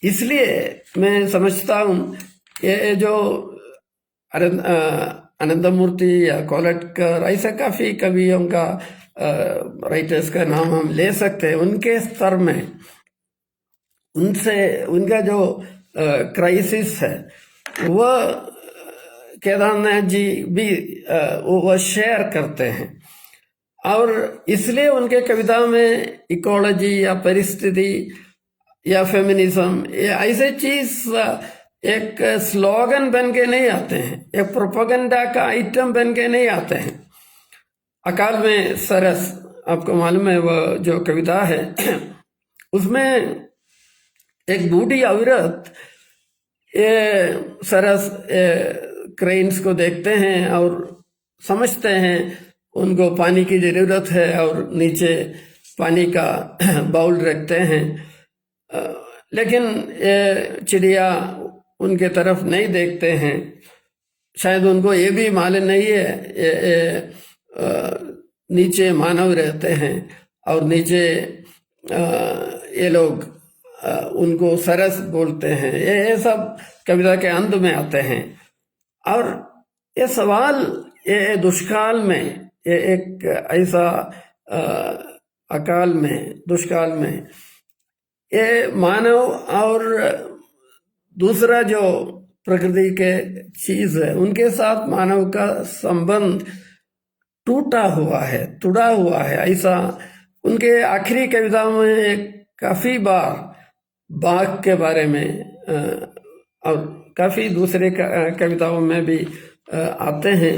इसलिए मैं समझता हूँ ये जो आनंदमूर्ति या कोलटकर, ऐसे काफी कवियों का राइटर्स का नाम हम ले सकते हैं। उनके स्तर में उनसे उनका जो क्राइसिस है वह केदारनाथ जी भी वो शेयर करते हैं, और इसलिए उनके कविता में इकोलॉजी या परिस्थिति या फेमिनिज्म या ऐसे चीज एक स्लोगन बन के नहीं आते हैं, एक प्रोपेगेंडा का आइटम बन के नहीं आते हैं। अकाल में सरस, आपको मालूम है वह जो कविता है, उसमें एक बूढ़ी औरत सरस क्रेन्स को देखते हैं और समझते हैं उनको पानी की जरूरत है, और नीचे पानी का बाउल रखते हैं, लेकिन ये चिड़िया उनके तरफ नहीं देखते हैं। शायद उनको ये भी मालूम नहीं है नीचे मानव रहते हैं, और नीचे ये लोग उनको सरस बोलते हैं। ये सब कविता के अंत में आते हैं। और ये सवाल ये दुष्काल में, ये एक ऐसा अकाल में, दुष्काल में, ये मानव और दूसरा जो प्रकृति के चीज है उनके साथ मानव का संबंध टूटा हुआ है, टूटा हुआ है। ऐसा उनके आखिरी कविता में काफी बार बाघ के बारे में और काफी दूसरे कविताओं में भी आते हैं।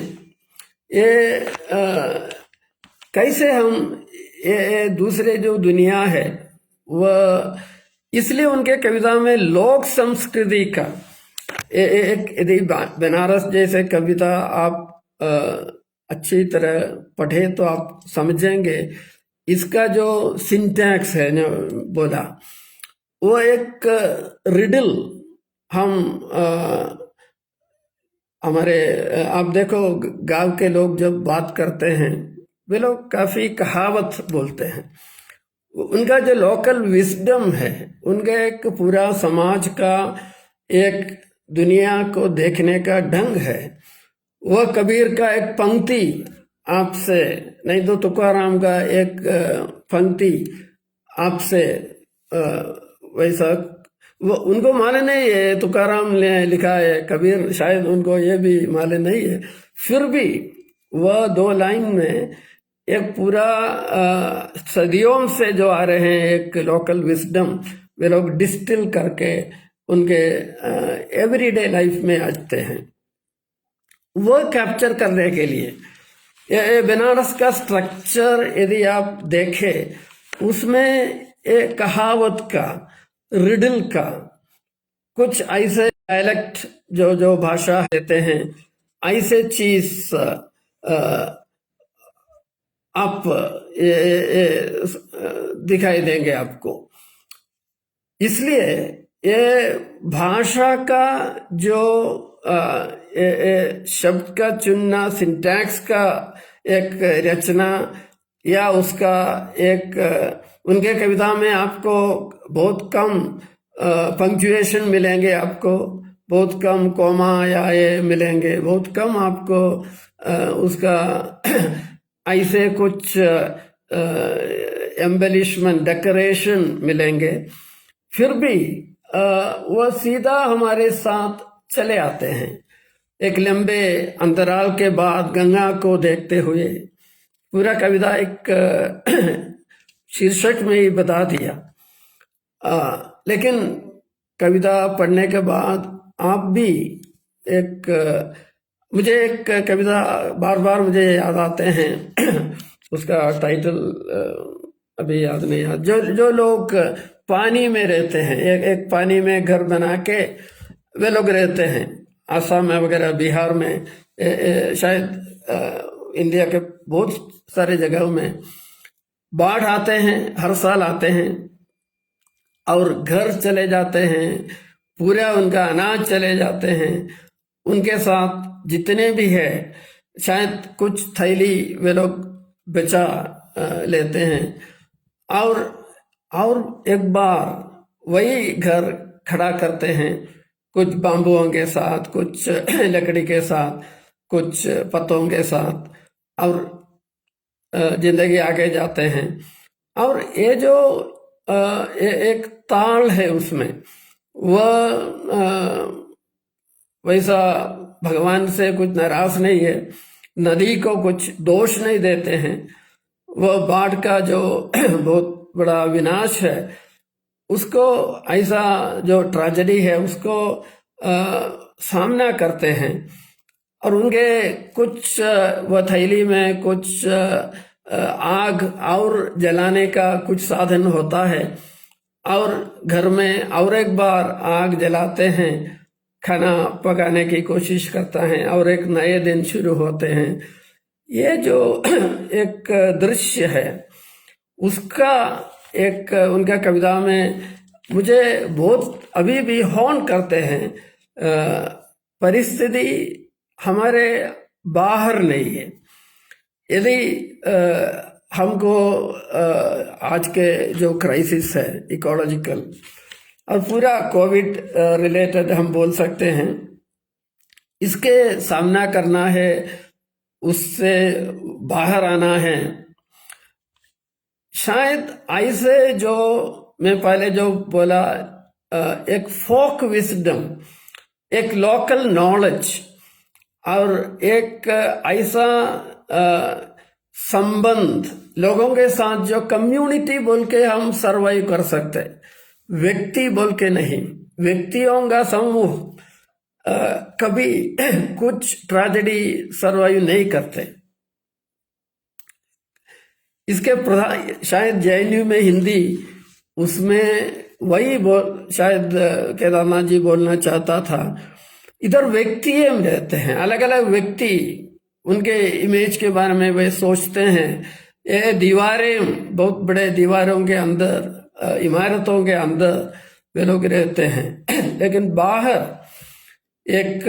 ये कैसे हम ये दूसरे जो दुनिया है वह, इसलिए उनके कविता में लोक संस्कृति का एक, यदि बनारस जैसे कविता आप अच्छी तरह पढ़े तो आप समझेंगे इसका जो सिंटैक्स है जो बोला, वो एक रिडल हम हमारे आप देखो गांव के लोग जब बात करते हैं वे लोग काफी कहावत बोलते हैं। उनका जो लोकल विजडम है, उनका एक पूरा समाज का एक दुनिया को देखने का ढंग है। वह कबीर का एक पंक्ति आपसे, नहीं तो तुकाराम का एक पंक्ति आपसे वैसा, वो उनको मालूम नहीं है तुकाराम ने लिखा है, कबीर शायद उनको ये भी मालूम नहीं है, फिर भी वह 2 लाइन में एक पूरा सदियों से जो आ रहे हैं एक लोकल विजडम वे लोग डिस्टिल करके उनके एवरीडे लाइफ में आते हैं। वो कैप्चर करने के लिए ये बनारस का स्ट्रक्चर यदि आप देखें, उसमें एक कहावत का, रिडल का, कुछ ऐसे डायलेक्ट जो भाषा देते हैं, ऐसे चीज आप ये दिखाई देंगे आपको। इसलिए ये भाषा का जो शब्द का चुनना, सिंटैक्स का एक रचना, या उसका एक, उनके कविता में आपको बहुत कम पंक्चुएशन मिलेंगे, आपको बहुत कम कोमा या ये मिलेंगे, बहुत कम आपको उसका ऐसे कुछ एम्बेलिशमेंट, डेकोरेशन मिलेंगे। फिर भी वह सीधा हमारे साथ चले आते हैं। एक लंबे अंतराल के बाद गंगा को देखते हुए, पूरा कविता एक शीर्षक में ही बता दिया। लेकिन कविता पढ़ने के बाद आप भी एक, मुझे एक कविता बार बार मुझे याद आते हैं उसका टाइटल अभी याद नहीं आता। जो लोग पानी में रहते हैं, एक पानी में घर बना के वे लोग रहते हैं, आसाम में वगैरह, बिहार में, शायद इंडिया के बहुत सारे जगहों में बाढ़ आते हैं, हर साल आते हैं और घर चले जाते हैं, पूरा उनका अनाज चले जाते हैं, उनके साथ जितने भी है शायद कुछ थैली वे लोग बचा लेते हैं, और एक बार वही घर खड़ा करते हैं, कुछ बाम्बुओं के साथ, कुछ लकड़ी के साथ, कुछ पतों के साथ, और जिंदगी आगे जाते हैं। और ये जो एक ताल है उसमें, वह वैसा भगवान से कुछ नाराज नहीं है, नदी को कुछ दोष नहीं देते हैं। वह बाढ़ का जो बहुत बड़ा विनाश है, उसको ऐसा जो ट्रेजेडी है उसको सामना करते हैं। और उनके कुछ वह थैली में कुछ आग और जलाने का कुछ साधन होता है, और घर में और एक बार आग जलाते हैं, खाना पकाने की कोशिश करता है, और एक नए दिन शुरू होते हैं। ये जो एक दृश्य है उसका एक उनका कविता में मुझे बहुत अभी भी हॉन्ट करते हैं। परिस्थिति हमारे बाहर नहीं है। यदि हमको आज के जो क्राइसिस है इकोलॉजिकल, और पूरा कोविड रिलेटेड हम बोल सकते हैं, इसके सामना करना है, उससे बाहर आना है, शायद ऐसे जो मैं पहले जो बोला, एक फोक विजडम, एक लोकल नॉलेज, और एक ऐसा संबंध लोगों के साथ जो कम्युनिटी बोल के हम सरवाइव कर सकते, व्यक्ति बोल के नहीं। व्यक्तियों का समूह कभी कुछ ट्रेजेडी सरवाइव नहीं करते। इसके प्रधान शायद जेएनयू में हिंदी, उसमें वही शायद केदारनाथ जी बोलना चाहता था। इधर व्यक्ति हम रहते हैं, अलग अलग व्यक्ति, उनके इमेज के बारे में वे सोचते हैं। ये दीवारें, बहुत बड़े दीवारों के अंदर, इमारतों के अंदर वे लोग रहते हैं, लेकिन बाहर एक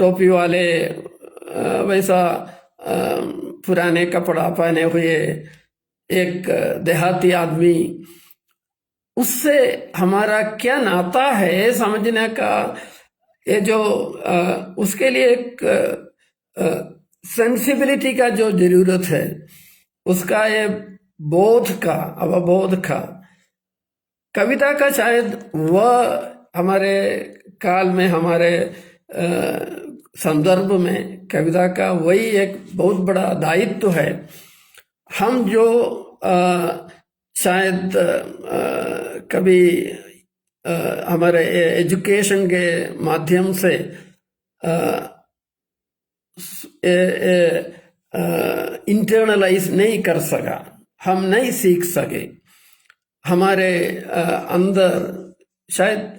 टोपी वाले, वैसा पुराने कपड़ा पहने हुए एक देहाती आदमी, उससे हमारा क्या नाता है समझने का, ये जो उसके लिए एक सेंसिबिलिटी का जो जरूरत है, उसका ये बोध का, अवबोध का, कविता का शायद वह हमारे काल में, हमारे संदर्भ में कविता का वही एक बहुत बड़ा दायित्व है। हम जो शायद कभी हमारे एजुकेशन के माध्यम से इंटरनलाइज नहीं कर सका, हम नहीं सीख सके, हमारे अंदर शायद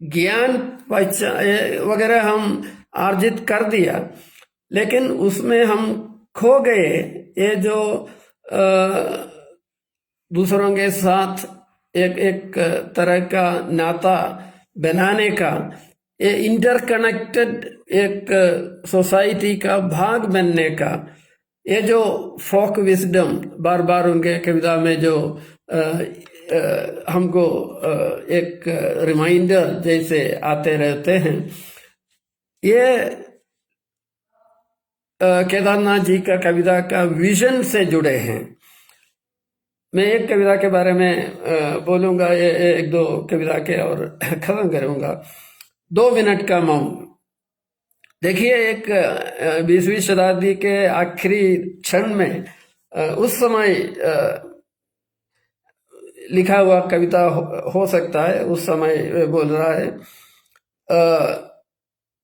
ज्ञान वगैरह हम अर्जित कर दिया, लेकिन उसमें हम खो गए। ये जो दूसरों के साथ एक तरह का नाता बनाने का, ये इंटरकनेक्टेड एक सोसाइटी का भाग बनने का, ये जो फोक विजडम बार बार उनके कविता में जो हमको एक रिमाइंडर जैसे आते रहते हैं, ये केदारनाथ जी का कविता का विजन से जुड़े हैं। मैं एक कविता के बारे में बोलूंगा, ये एक दो कविता के और खत्म करूंगा। 2 मिनट का मौन। देखिए, एक 20वीं शताब्दी के आखिरी क्षण में, उस समय लिखा हुआ कविता हो सकता है। उस समय बोल रहा है,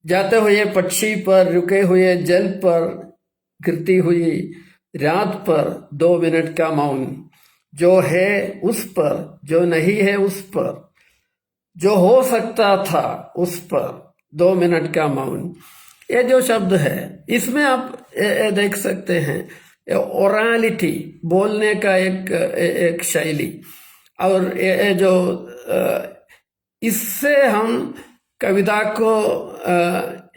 जाते हुए पक्षी पर, रुके हुए जल पर, गिरती हुई रात पर 2 मिनट का मौन। जो है उस पर, जो नहीं है उस पर, जो हो सकता था उस पर 2 मिनट का मौन। ये जो शब्द है, इसमें आप देख सकते हैं ओरलिटी, बोलने का एक शैली, और ये जो इससे हम कविता को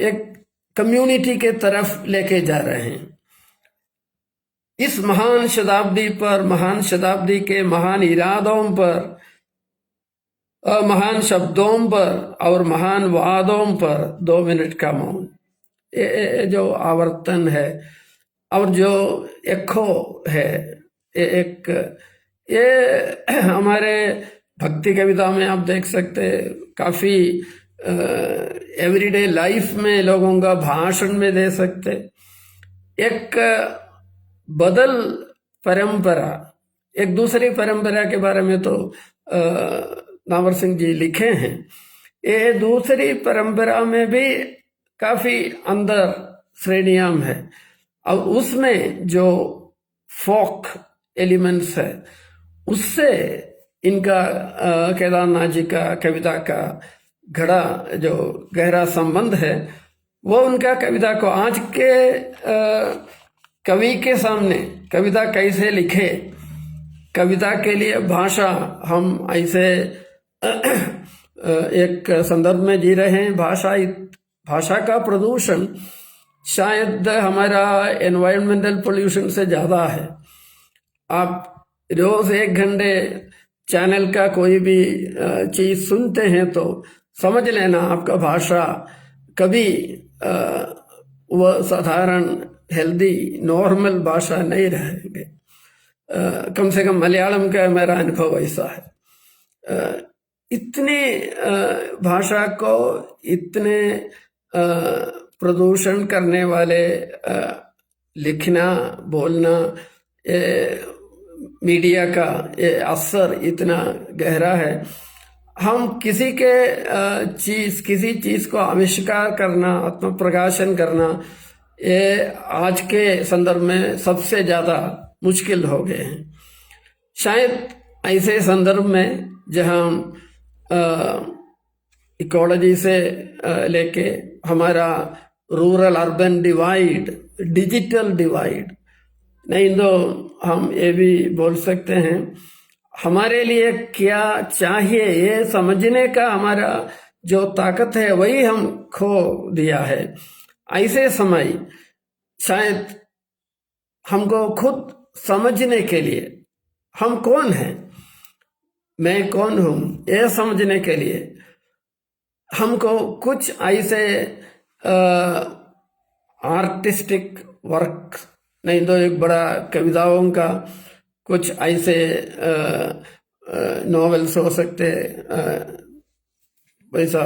एक कम्युनिटी के तरफ लेके जा रहे हैं। इस महान शताब्दी पर, महान शताब्दी के महान इरादों पर, महान शब्दों पर और महान वादों पर 2 मिनट का मौन। जो आवर्तन है और जो एको है, एक ये हमारे भक्ति कविता में आप देख सकते काफी एवरीडे लाइफ में लोगों का भाषण में दे सकते। एक बदल परंपरा, एक दूसरी परंपरा के बारे में तो नावर सिंह जी लिखे हैं। ये दूसरी परंपरा में भी काफी अंदर श्रेणियां है और उसमें जो फोक एलिमेंट्स है उससे इनका केदारनाथ जी का कविता का घड़ा जो गहरा संबंध है वो उनका कविता को आज के कवि के सामने कविता कैसे लिखे, कविता के लिए भाषा हम ऐसे एक संदर्भ में जी रहे हैं। भाषा का प्रदूषण शायद हमारा एनवायरमेंटल पोल्यूशन से ज्यादा है। आप रोज 1 घंटे चैनल का कोई भी चीज सुनते हैं तो समझ लेना आपका भाषा कभी वह साधारण हेल्दी नॉर्मल भाषा नहीं रहेंगे। कम से कम मलयालम का मेरा अनुभव ऐसा है। इतनी भाषा को इतने प्रदूषण करने वाले लिखना बोलना, मीडिया का ये असर इतना गहरा है। हम किसी चीज को आविष्कार करना, आत्म प्रकाशन करना, ये आज के संदर्भ में सबसे ज्यादा मुश्किल हो गए हैं। शायद ऐसे संदर्भ में जहां इकोलॉजी से लेके हमारा rural urban divide, digital divide, नहीं तो हम ये भी बोल सकते हैं हमारे लिए क्या चाहिए ये समझने का हमारा जो ताकत है वही हम खो दिया है। ऐसे समय शायद हमको खुद समझने के लिए हम कौन हैं, मैं कौन हूं, ये समझने के लिए हमको कुछ ऐसे आर्टिस्टिक वर्क, नहीं तो एक बड़ा कविताओं का कुछ ऐसे नॉवेल्स हो सकते, वैसा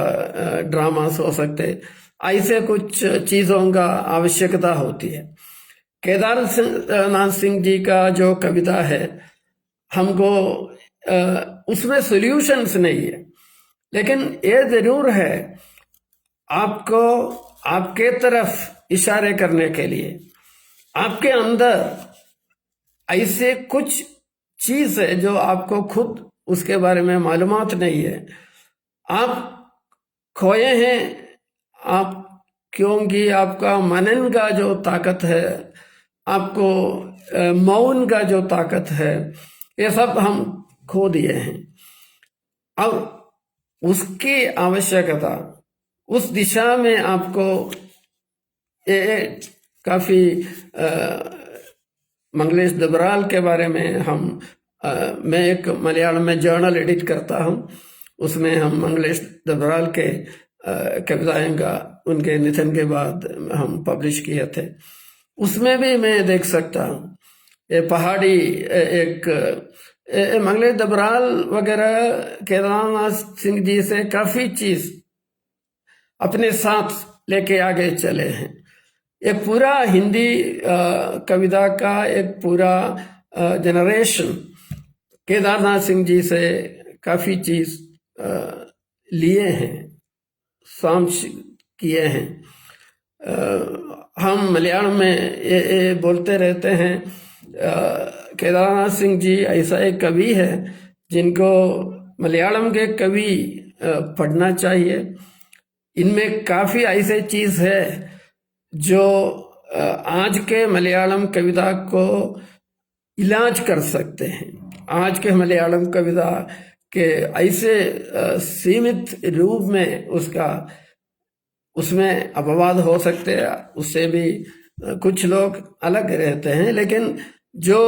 ड्रामास हो सकते, ऐसे कुछ चीजों का आवश्यकता होती है। केदारनाथ सिंह जी का जो कविता है हमको उसमें सॉल्यूशंस नहीं है, लेकिन ये जरूर है आपको आपके तरफ इशारे करने के लिए। आपके अंदर ऐसे कुछ चीज है जो आपको खुद उसके बारे में मालूमात नहीं है, आप खोए हैं। आप क्योंकि आपका मनन का जो ताकत है, आपको मौन का जो ताकत है, ये सब हम खो दिए हैं। अब उसकी आवश्यकता, उस दिशा में आपको ये काफी मंगलेश दबराल के बारे में मैं एक मलयालम में जर्नल एडिट करता हूँ, उसमें हम मंगलेश दबराल के कविताएं का उनके निधन के बाद हम पब्लिश किए थे। उसमें भी मैं देख सकता हूँ ये पहाड़ी एक मंगलेश दबराल वगैरह केदारनाथ सिंह जी से काफी चीज अपने साथ लेके आगे चले हैं। एक पूरा हिंदी कविता का एक पूरा जनरेशन केदारनाथ सिंह जी से काफी चीज लिए हैं, सामश किए हैं। हम मलयालम में ये बोलते रहते हैं केदारनाथ सिंह जी ऐसा एक कवि है जिनको मलयालम के कवि पढ़ना चाहिए। इनमें काफी ऐसे चीज है जो आज के मलयालम कविता को इलाज कर सकते हैं। आज के मलयालम कविता के ऐसे सीमित रूप में उसमें अपवाद हो सकते हैं, उससे भी कुछ लोग अलग रहते हैं, लेकिन जो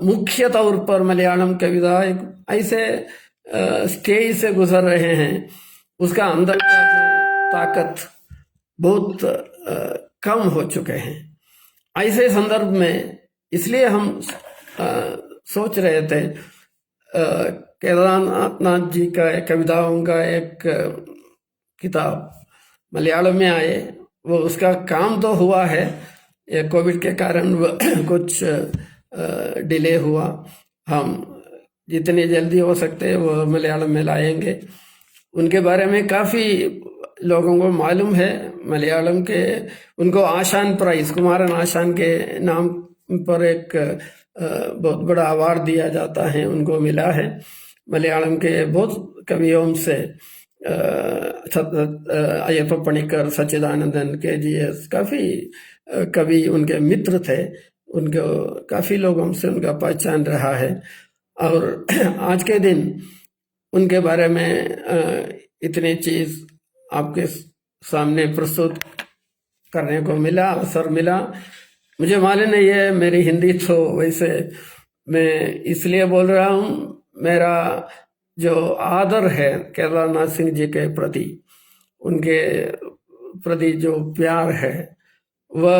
मुख्य तौर पर मलयालम कविता एक ऐसे स्टेज से गुजर रहे हैं, उसका अंदर का जो ताकत बहुत कम हो चुके हैं। ऐसे संदर्भ में इसलिए हम सोच रहे थे केदारनाथ नाथ जी का कविताओं का एक किताब मलयालम में आए, वो उसका काम तो हुआ है, ये कोविड के कारण कुछ डिले हुआ। हम जितनी जल्दी हो सकते हैं वो मलयालम में लाएंगे। उनके बारे में काफ़ी लोगों को मालूम है। मलयालम के उनको आशान प्राइज, कुमारन आशान के नाम पर एक बहुत बड़ा अवार्ड दिया जाता है, उनको मिला है। मलयालम के बहुत कवियों से अय्यप्पा पणिकर, सच्चिदानंदन, KGS काफ़ी कवि उनके मित्र थे। उनको काफ़ी लोगों से उनका पहचान रहा है। और आज के दिन उनके बारे में इतनी चीज़ आपके सामने प्रस्तुत करने को मिला, अवसर मिला। मुझे मालूम नहीं है, मेरी हिंदी तो वैसे मैं इसलिए बोल रहा हूँ, मेरा जो आदर है केदारनाथ सिंह जी के प्रति, उनके प्रति जो प्यार है, वह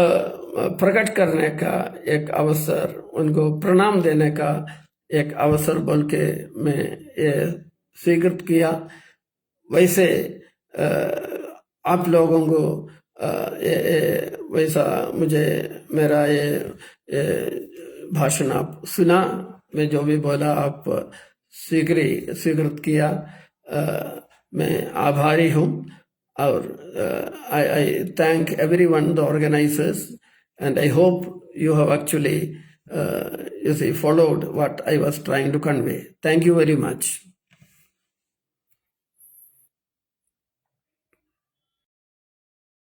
प्रकट करने का एक अवसर, उनको प्रणाम देने का एक अवसर बोल के मैं ये स्वीकृत किया। वैसे आप लोगों को वैसा मुझे मेरा ये भाषण आप सुना, मैं जो भी बोला आप स्वीकृत किया। मैं आभारी हूँ। और I thank everyone, the organizers, and I hope you have actually followed what I was trying to convey. Thank you very much.